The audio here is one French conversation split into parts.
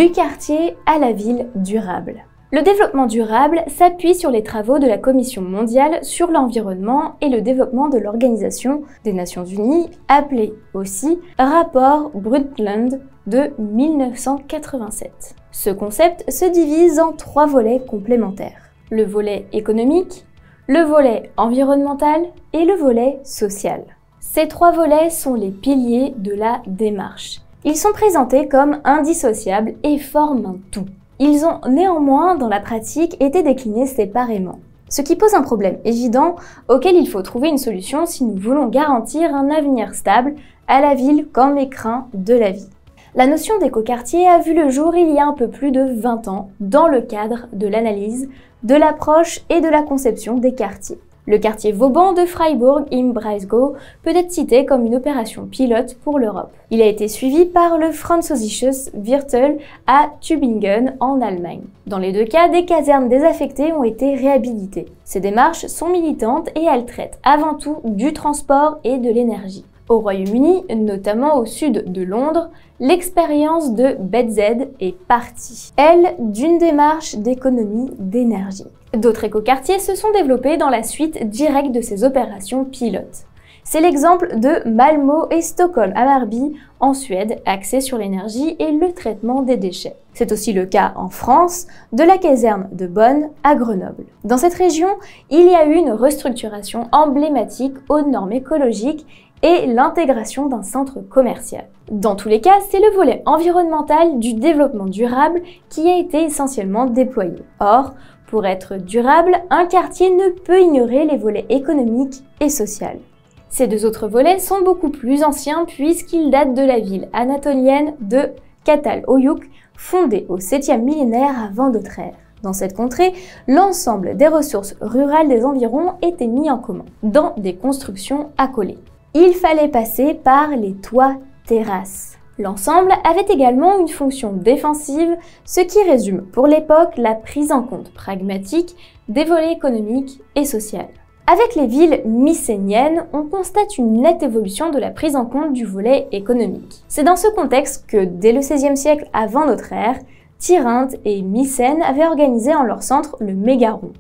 Du quartier à la ville durable. Le développement durable s'appuie sur les travaux de la Commission mondiale sur l'environnement et le développement de l'Organisation des Nations Unies, appelé aussi Rapport Brundtland de 1987. Ce concept se divise en 3 volets complémentaires. Le volet économique, le volet environnemental et le volet social. Ces 3 volets sont les piliers de la démarche. Ils sont présentés comme indissociables et forment un tout. Ils ont néanmoins, dans la pratique, été déclinés séparément. Ce qui pose un problème évident auquel il faut trouver une solution si nous voulons garantir un avenir stable à la ville comme écrin de la vie. La notion d'écoquartier a vu le jour il y a un peu plus de 20 ans dans le cadre de l'analyse, de l'approche et de la conception des quartiers. Le quartier Vauban de Freiburg im Breisgau peut être cité comme une opération pilote pour l'Europe. Il a été suivi par le Französisches Viertel à Tübingen en Allemagne. Dans les 2 cas, des casernes désaffectées ont été réhabilitées. Ces démarches sont militantes et elles traitent avant tout du transport et de l'énergie. Au Royaume-Uni, notamment au sud de Londres, l'expérience de BZ est partie, elle, d'une démarche d'économie d'énergie. D'autres écoquartiers se sont développés dans la suite directe de ces opérations pilotes. C'est l'exemple de Malmö et Stockholm-Hammarby en Suède, axés sur l'énergie et le traitement des déchets. C'est aussi le cas en France, de la caserne de Bonn à Grenoble. Dans cette région, il y a eu une restructuration emblématique aux normes écologiques et l'intégration d'un centre commercial. Dans tous les cas, c'est le volet environnemental du développement durable qui a été essentiellement déployé. Or, pour être durable, un quartier ne peut ignorer les volets économiques et sociaux. Ces 2 autres volets sont beaucoup plus anciens puisqu'ils datent de la ville anatolienne de Çatalhöyük, fondée au 7e millénaire avant notre ère. Dans cette contrée, l'ensemble des ressources rurales des environs étaient mis en commun, dans des constructions accolées. Il fallait passer par les toits-terrasses. L'ensemble avait également une fonction défensive, ce qui résume pour l'époque la prise en compte pragmatique des volets économiques et sociaux. Avec les villes mycéniennes, on constate une nette évolution de la prise en compte du volet économique. C'est dans ce contexte que, dès le XVIe siècle avant notre ère, Tirynthe et Mycène avaient organisé en leur centre le Mégaron.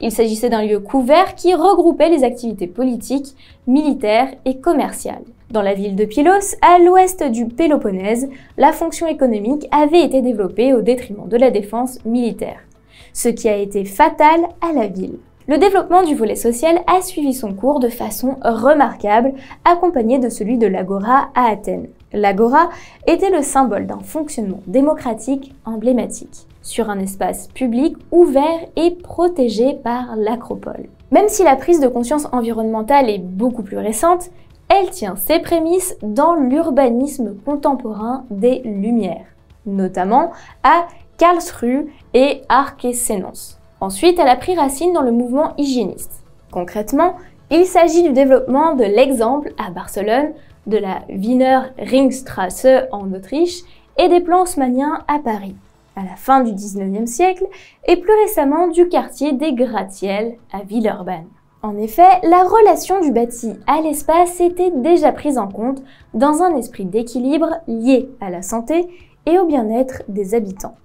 Il s'agissait d'un lieu couvert qui regroupait les activités politiques, militaires et commerciales. Dans la ville de Pylos, à l'ouest du Péloponnèse, la fonction économique avait été développée au détriment de la défense militaire, ce qui a été fatal à la ville. Le développement du volet social a suivi son cours de façon remarquable, accompagné de celui de l'Agora à Athènes. L'Agora était le symbole d'un fonctionnement démocratique emblématique, sur un espace public ouvert et protégé par l'acropole. Même si la prise de conscience environnementale est beaucoup plus récente, elle tient ses prémices dans l'urbanisme contemporain des Lumières, notamment à Karlsruhe et Arc-et-Senans. Ensuite, elle a pris racine dans le mouvement hygiéniste. Concrètement, il s'agit du développement de l'exemple à Barcelone, de la Wiener Ringstraße en Autriche et des plans haussmanniens à Paris, à la fin du XIXe siècle, et plus récemment du quartier des Gratte-Ciel à Villeurbanne. En effet, la relation du bâti à l'espace était déjà prise en compte dans un esprit d'équilibre lié à la santé et au bien-être des habitants.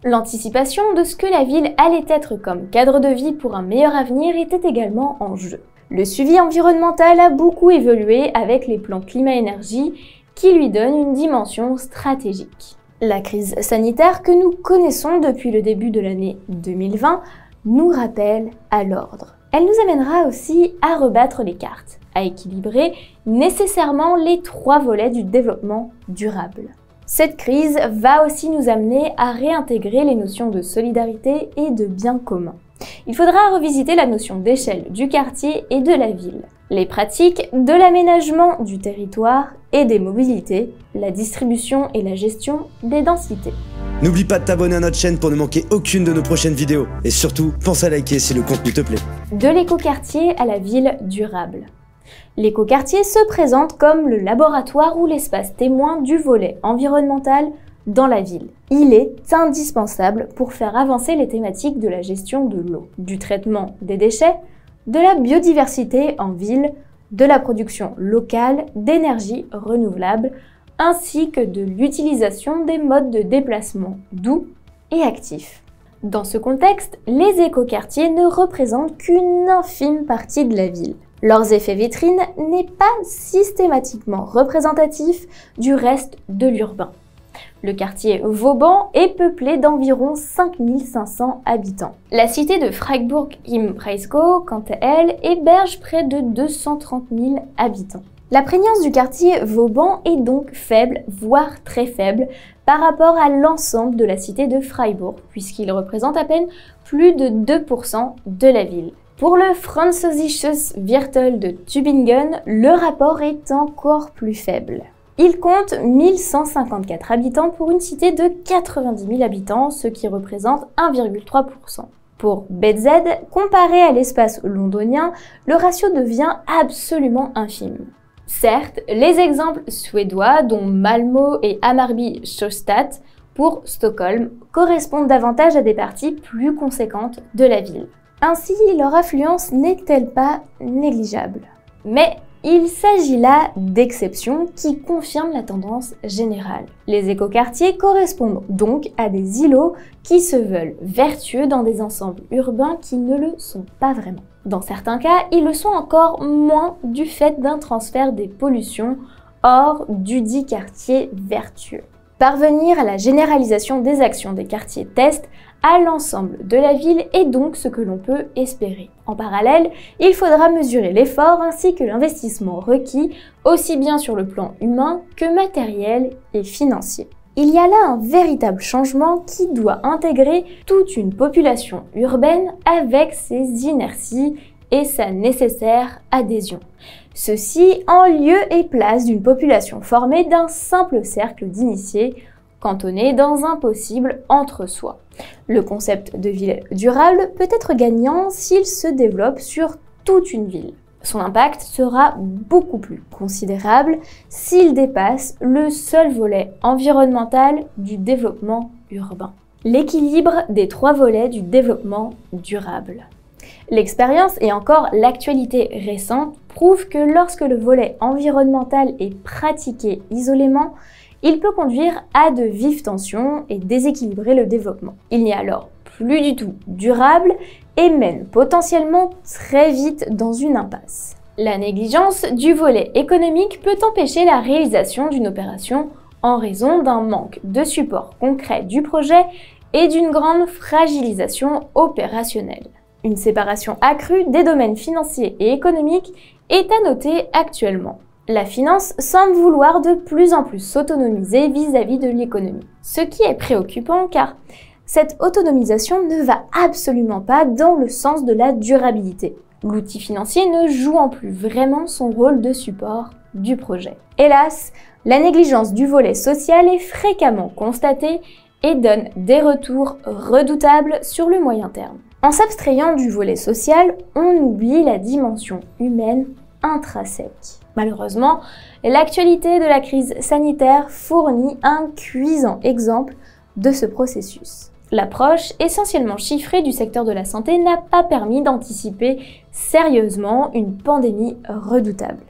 L'anticipation de ce que la ville allait être comme cadre de vie pour un meilleur avenir était également en jeu. Le suivi environnemental a beaucoup évolué avec les plans climat-énergie qui lui donnent une dimension stratégique. La crise sanitaire que nous connaissons depuis le début de l'année 2020 nous rappelle à l'ordre. Elle nous amènera aussi à rebattre les cartes, à équilibrer nécessairement les 3 volets du développement durable. Cette crise va aussi nous amener à réintégrer les notions de solidarité et de bien commun. Il faudra revisiter la notion d'échelle du quartier et de la ville, les pratiques de l'aménagement du territoire et des mobilités, la distribution et la gestion des densités. N'oublie pas de t'abonner à notre chaîne pour ne manquer aucune de nos prochaines vidéos. Et surtout, pense à liker si le contenu te plaît. De l'écoquartier à la ville durable. L'écoquartier se présente comme le laboratoire ou l'espace témoin du volet environnemental dans la ville. Il est indispensable pour faire avancer les thématiques de la gestion de l'eau, du traitement des déchets, de la biodiversité en ville, de la production locale d'énergie renouvelable, ainsi que de l'utilisation des modes de déplacement doux et actifs. Dans ce contexte, les écoquartiers ne représentent qu'une infime partie de la ville. Leurs effets vitrines n'est pas systématiquement représentatif du reste de l'urbain. Le quartier Vauban est peuplé d'environ 5500 habitants. La cité de Freiburg im Breisgau, quant à elle, héberge près de 230 000 habitants. La prégnance du quartier Vauban est donc faible, voire très faible, par rapport à l'ensemble de la cité de Freiburg, puisqu'il représente à peine plus de 2% de la ville. Pour le Französisches Viertel de Tübingen, le rapport est encore plus faible. Il compte 1154 habitants pour une cité de 90 000 habitants, ce qui représente 1,3%. Pour BZ, comparé à l'espace londonien, le ratio devient absolument infime. Certes, les exemples suédois, dont Malmö et Hammarby Sjöstad pour Stockholm, correspondent davantage à des parties plus conséquentes de la ville. Ainsi, leur affluence n'est-elle pas négligeable. Mais il s'agit là d'exceptions qui confirment la tendance générale. Les écoquartiers correspondent donc à des îlots qui se veulent vertueux dans des ensembles urbains qui ne le sont pas vraiment. Dans certains cas, ils le sont encore moins du fait d'un transfert des pollutions hors dudit quartier vertueux. Parvenir à la généralisation des actions des quartiers test à l'ensemble de la ville est donc ce que l'on peut espérer. En parallèle, il faudra mesurer l'effort ainsi que l'investissement requis, aussi bien sur le plan humain que matériel et financier. Il y a là un véritable changement qui doit intégrer toute une population urbaine avec ses inerties et sa nécessaire adhésion. Ceci en lieu et place d'une population formée d'un simple cercle d'initiés, cantonné dans un possible entre-soi. Le concept de ville durable peut être gagnant s'il se développe sur toute une ville. Son impact sera beaucoup plus considérable s'il dépasse le seul volet environnemental du développement urbain. L'équilibre des trois volets du développement durable. L'expérience et encore l'actualité récente prouvent que lorsque le volet environnemental est pratiqué isolément, il peut conduire à de vives tensions et déséquilibrer le développement. Il n'est alors plus du tout durable et mène potentiellement très vite dans une impasse. La négligence du volet économique peut empêcher la réalisation d'une opération en raison d'un manque de support concret du projet et d'une grande fragilisation opérationnelle. Une séparation accrue des domaines financiers et économiques est à noter actuellement. La finance semble vouloir de plus en plus s'autonomiser vis-à-vis de l'économie. Ce qui est préoccupant car cette autonomisation ne va absolument pas dans le sens de la durabilité. L'outil financier ne jouant plus vraiment son rôle de support du projet. Hélas, la négligence du volet social est fréquemment constatée et donne des retours redoutables sur le moyen terme. En s'abstrayant du volet social, on oublie la dimension humaine intrinsèque. Malheureusement, l'actualité de la crise sanitaire fournit un cuisant exemple de ce processus. L'approche essentiellement chiffrée du secteur de la santé n'a pas permis d'anticiper sérieusement une pandémie redoutable.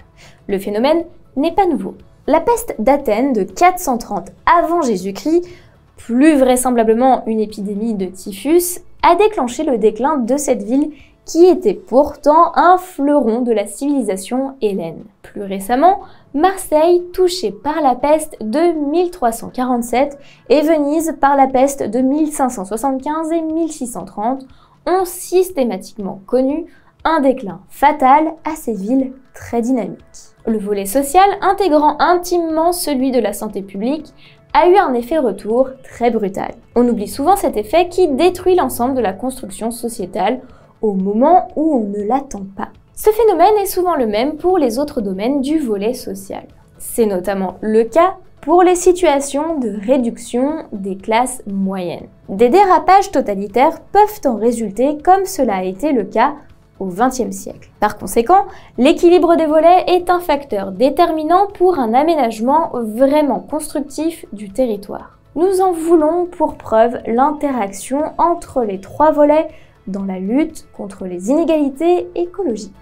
Le phénomène n'est pas nouveau. La peste d'Athènes de 430 avant Jésus-Christ, plus vraisemblablement une épidémie de typhus, a déclenché le déclin de cette ville qui était pourtant un fleuron de la civilisation hellène. Plus récemment, Marseille, touchée par la peste de 1347, et Venise par la peste de 1575 et 1630 ont systématiquement connu un déclin fatal à ces villes très dynamiques. Le volet social, intégrant intimement celui de la santé publique, a eu un effet retour très brutal. On oublie souvent cet effet qui détruit l'ensemble de la construction sociétale au moment où on ne l'attend pas. Ce phénomène est souvent le même pour les autres domaines du volet social. C'est notamment le cas pour les situations de réduction des classes moyennes. Des dérapages totalitaires peuvent en résulter comme cela a été le cas au XXe siècle. Par conséquent, l'équilibre des volets est un facteur déterminant pour un aménagement vraiment constructif du territoire. Nous en voulons pour preuve l'interaction entre les trois volets dans la lutte contre les inégalités écologiques.